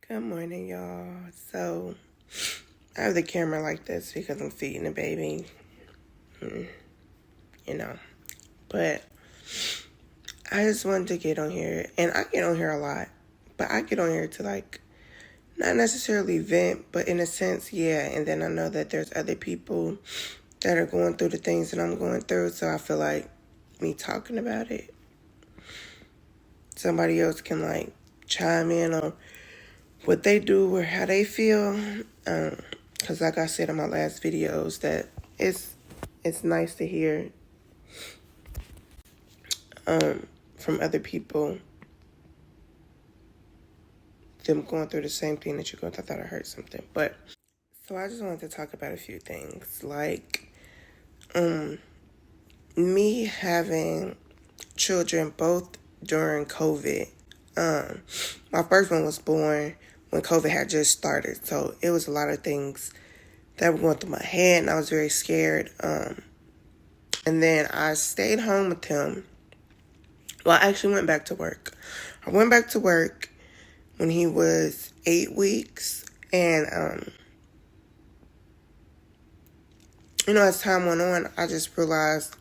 Good morning, y'all. So, I have the camera like this because I'm feeding the baby, you know. But I just wanted to get on here, and I get on here a lot, but I get on here to not necessarily vent, but in a sense, yeah. And then I know that there's other people that are going through the things that I'm going through, so I feel like me talking about it, somebody else can chime in on what they do or how they feel. Because like I said in my last videos, that it's nice to hear from other people, them going through the same thing that you're going through. I thought I heard something. But, so I just wanted to talk about a few things. Me having children both during COVID. My first one was born when COVID had just started. So it was a lot of things that were going through my head, and I was very scared. And then I stayed home with him. Well, I actually went back to work. I went back to work when he was 8 weeks. And, as time went on, I just realized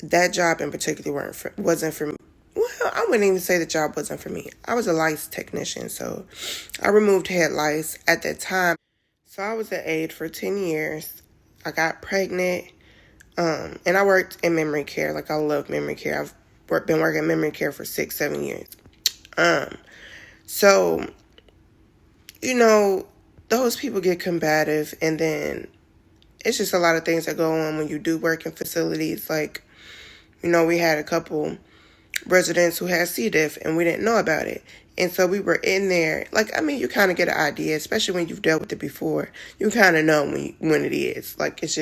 that job in particular wasn't for me. Well, I wouldn't even say the job wasn't for me. I was a lice technician, so I removed head lice at that time. So I was an aide for 10 years. I got pregnant, and I worked in memory care. I love memory care. I've been working in memory care for 6-7 years. So, those people get combative, and then it's just a lot of things that go on when you do work in facilities. We had a couple residents who had C. diff, and we didn't know about it. And so we were in there. You kind of get an idea, especially when you've dealt with it before. You kind of know when it is. It's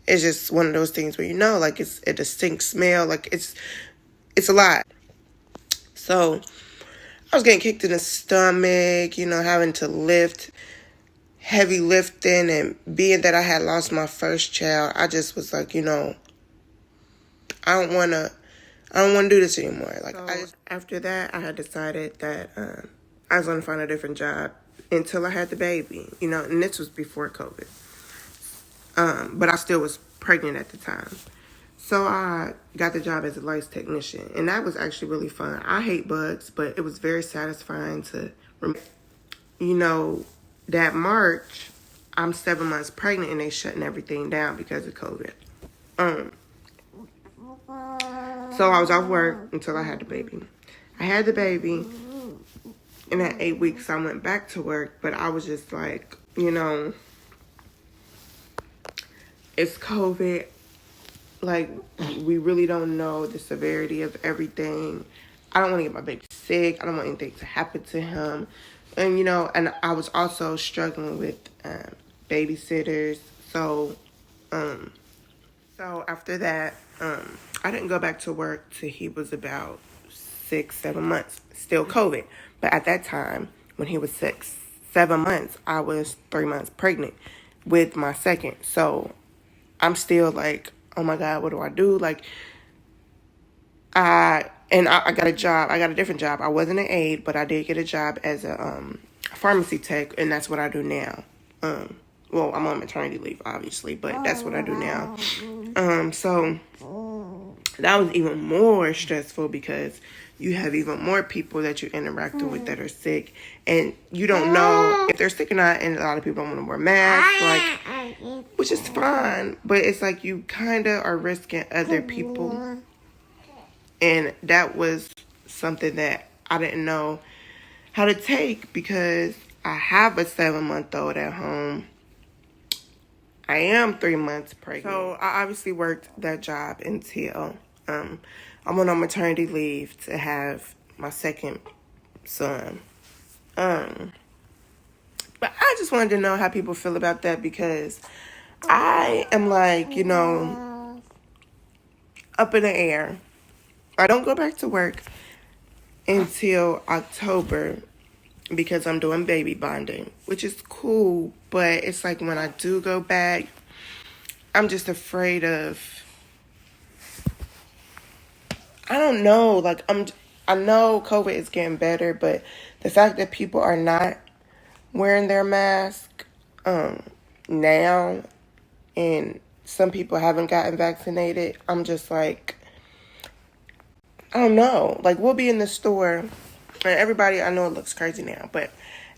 just one of those things where it's a distinct smell. It's a lot. So I was getting kicked in the stomach, having to lift, heavy lifting, and being that I had lost my first child, I just was I don't want to do this anymore. After that, I had decided that I was going to find a different job until I had the baby, and this was before COVID. But I still was pregnant at the time. So I got the job as a lice technician, and that was actually really fun. I hate bugs, but it was very satisfying to, that March, I'm 7 months pregnant, and they shutting everything down because of COVID. So I was off work until I had the baby. I had the baby, and at 8 weeks, I went back to work, but I was just it's COVID. We really don't know the severity of everything. I don't want to get my baby sick. I don't want anything to happen to him. And, and I was also struggling with babysitters. So after that, I didn't go back to work till he was about 6-7 months. Still COVID. But at that time, when he was 6-7 months, I was 3 months pregnant with my second. So I'm still oh my God, what do I do? I got a job. I got a different job. I wasn't an aide, but I did get a job as a pharmacy tech, and that's what I do now. Well, I'm on maternity leave, obviously, but that's what I do now. So that was even more stressful because you have even more people that you're interacting with that are sick, and you don't know if they're sick or not, and a lot of people don't want to wear masks, which is fine, but it's you kind of are risking other people, and that was something that I didn't know how to take because I have a 7-month-old at home. I am 3 months pregnant. So I obviously worked that job until I went on maternity leave to have my second son. But I just wanted to know how people feel about that because I am up in the air. I don't go back to work until October because I'm doing baby bonding, which is cool. But it's when I do go back, I'm just afraid of, I don't know, I know COVID is getting better, but the fact that people are not wearing their mask now, and some people haven't gotten vaccinated, I'm just like, I don't know. Like, we'll be in the store, and everybody, I know it looks crazy now, but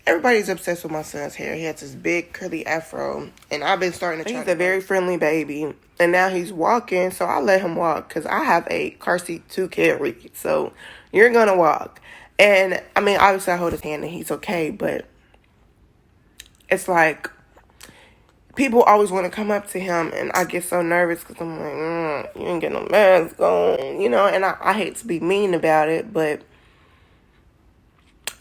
everybody's obsessed with my son's hair. He has this big curly afro, and I've been starting to try. He's a very friendly baby, and now he's walking, so I let him walk because I have a car seat to carry. So you're gonna walk, and I mean, obviously I hold his hand and he's okay, but it's like people always want to come up to him, and I get so nervous because I'm like, you ain't get no mask on, you know, and I hate to be mean about it, but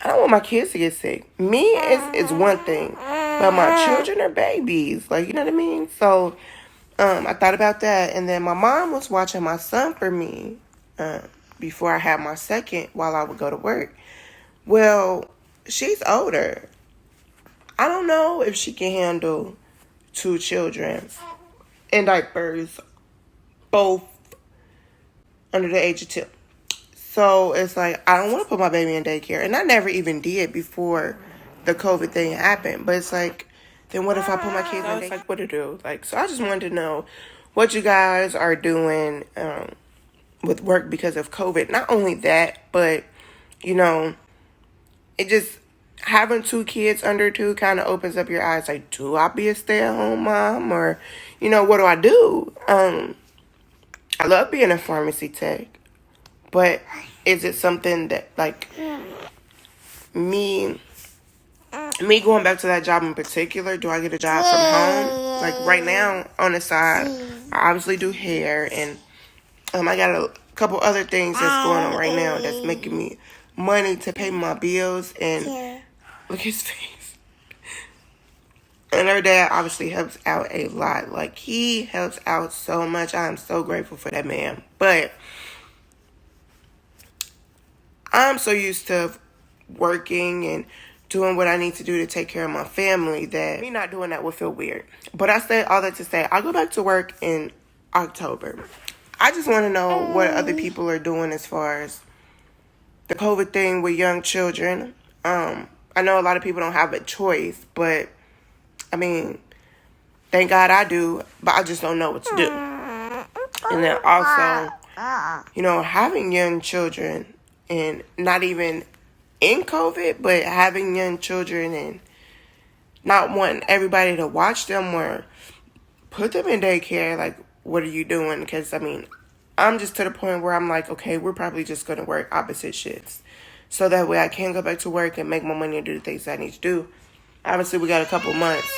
I don't want my kids to get sick. Me is one thing, but my children are babies, like, you know what I mean? So I thought about that, and then my mom was watching my son for me before I had my second while I would go to work. Well, she's older. I don't know if she can handle 2 children in diapers, both under the age of 2. So it's like, I don't want to put my baby in daycare. And I never even did before the COVID thing happened. But it's like, then what if I put my kids in daycare? It's like, what to do? Like, so I just wanted to know what you guys are doing with work because of COVID. Not only that, but, you know, it just, having 2 kids under 2 kind of opens up your eyes. Like, do I be a stay-at-home mom? Or, you know, what do I do? I love being a pharmacy tech. But is it something that, like, me going back to that job in particular, do I get a job from home? Like, right now, on the side, I obviously do hair, and I got a couple other things that's going on right now that's making me money to pay my bills, and look at his face. And her dad obviously helps out a lot. Like, he helps out so much. I am so grateful for that man. But I'm so used to working and doing what I need to do to take care of my family that me not doing that would feel weird. But I say all that to say, I go back to work in October. I just want to know what other people are doing as far as the COVID thing with young children. I know a lot of people don't have a choice, but I mean, thank God I do, but I just don't know what to do. And then also, you know, having young children and not even in COVID, but having young children and not wanting everybody to watch them or put them in daycare, like, what are you doing? Because, I mean, I'm just to the point where I'm like, okay, we're probably just going to work opposite shifts. So that way I can go back to work and make my money and do the things I need to do. Obviously, we got a couple months.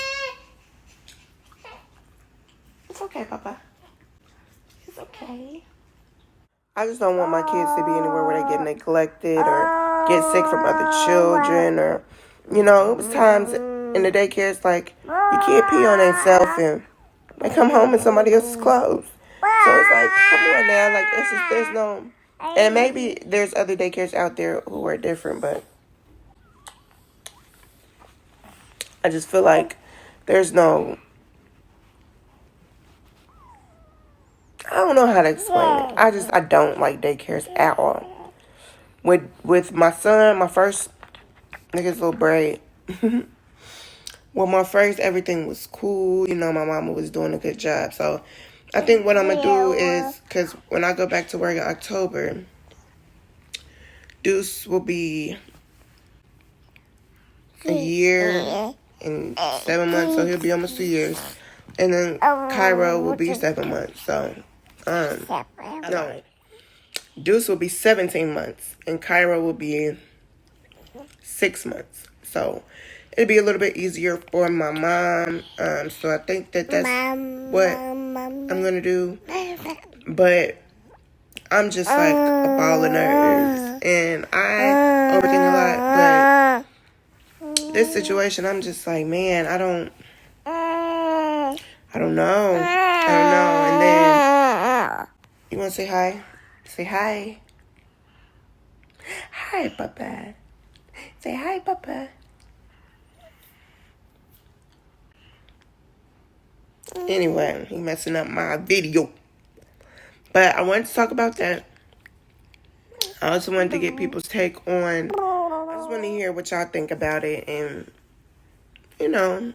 It's okay, Papa. It's okay. I just don't want my kids to be anywhere where they get neglected or get sick from other children, or, you know, it was times in the daycare, it's like, you can't pee on themselves and they come home in somebody else's clothes. So it's like, come on now, like, it's just, there's no, and maybe there's other daycares out there who are different, but I just feel like there's no, I don't know how to explain it. I don't like daycares at all. With my son, my first, look at his little braid. Well, my first, everything was cool. You know, my mama was doing a good job. So I think what I'm going to do is, because when I go back to work in October, Deuce will be a year and 7 months. So he'll be almost 2 years. And then Cairo will be 7 months. So, no. Deuce will be 17 months. And Cairo will be 6 months. So it'll be a little bit easier for my mom. So I think that's what I'm going to do. But I'm just like a ball of nerves. And I overthink a lot. But this situation, I'm just like, man, I don't know. And then, you want to say hi? Say hi. Hi, Papa. Say hi, Papa. Anyway, he messing up my video. But I wanted to talk about that. I also wanted to get people's take on. I just want to hear what y'all think about it, and you know,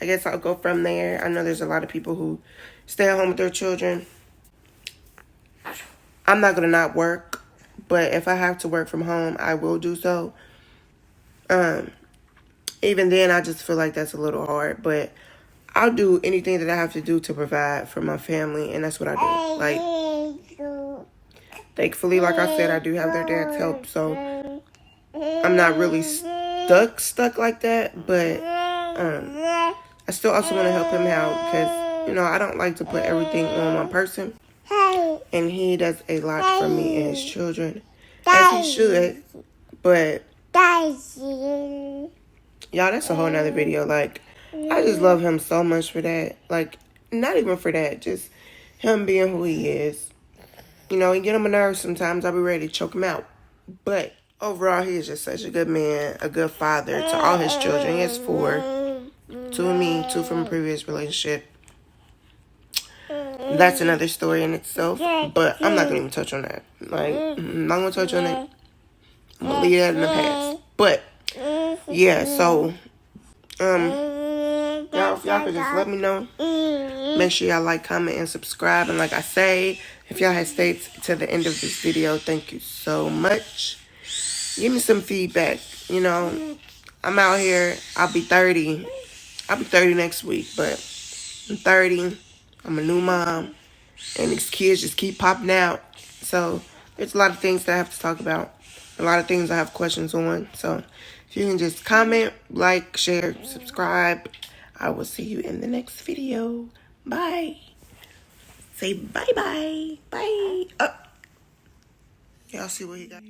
I guess I'll go from there. I know there's a lot of people who stay at home with their children. I'm not gonna not work, but if I have to work from home, I will do so. Even then, I just feel like that's a little hard, but I'll do anything that I have to do to provide for my family, and that's what I do. Like, thankfully, like I said, I do have their dad's help, so I'm not really stuck like that, but I still also want to help him out because, you know, I don't like to put everything on one person, and he does a lot for me and his children, as he should, but y'all, that's a whole nother video. Like, I just love him so much for that. Like, not even for that, just him being who he is. You know, he get on my nerves sometimes. I'll be ready to choke him out. But overall, he is just such a good man, a good father to all his children. He has 4. 2 of me, 2 from a previous relationship. That's another story in itself. But I'm not going to even touch on that. Like, I'm not going to touch on it. I'm going to leave that in the past. But, yeah, so, y'all, if y'all could just let me know. Make sure y'all like, comment, and subscribe. And like I say, if y'all have stayed to the end of this video, thank you so much. Give me some feedback. You know, I'm out here. I'll be 30. I'll be 30 next week, but I'm 30. I'm a new mom. And these kids just keep popping out. So there's a lot of things that I have to talk about. A lot of things I have questions on. So if you can just comment, like, share, subscribe. I will see you in the next video. Bye. Say bye-bye. Bye. Y'all see what he got?